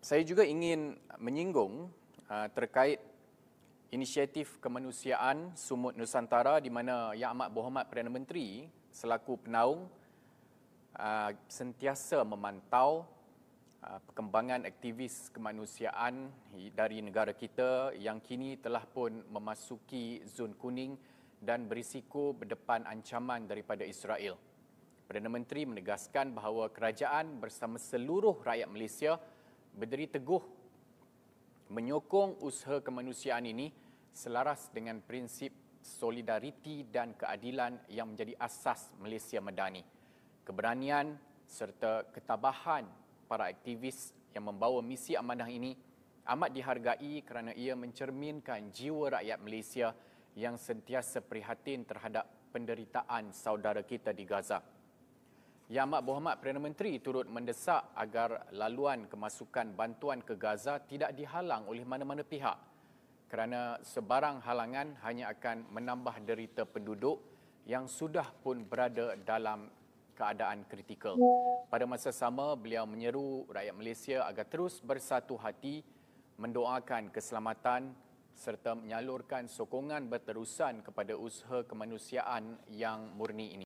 Saya juga ingin menyinggung terkait inisiatif kemanusiaan Sumut Nusantara di mana Yang Amat Berhormat Perdana Menteri selaku penaung sentiasa memantau perkembangan aktivis kemanusiaan dari negara kita yang kini telah pun memasuki zon kuning dan berisiko berdepan ancaman daripada Israel. Perdana Menteri menegaskan bahawa kerajaan bersama seluruh rakyat Malaysia berdiri teguh menyokong usaha kemanusiaan ini selaras dengan prinsip solidariti dan keadilan yang menjadi asas Malaysia Madani. Keberanian serta ketabahan para aktivis yang membawa misi amanah ini amat dihargai kerana ia mencerminkan jiwa rakyat Malaysia yang sentiasa prihatin terhadap penderitaan saudara kita di Gaza. Yang Amat Berhormat Perdana Menteri turut mendesak agar laluan kemasukan bantuan ke Gaza tidak dihalang oleh mana-mana pihak kerana sebarang halangan hanya akan menambah derita penduduk yang sudah pun berada dalam keadaan kritikal. Pada masa sama, beliau menyeru rakyat Malaysia agar terus bersatu hati, mendoakan keselamatan serta menyalurkan sokongan berterusan kepada usaha kemanusiaan yang murni ini.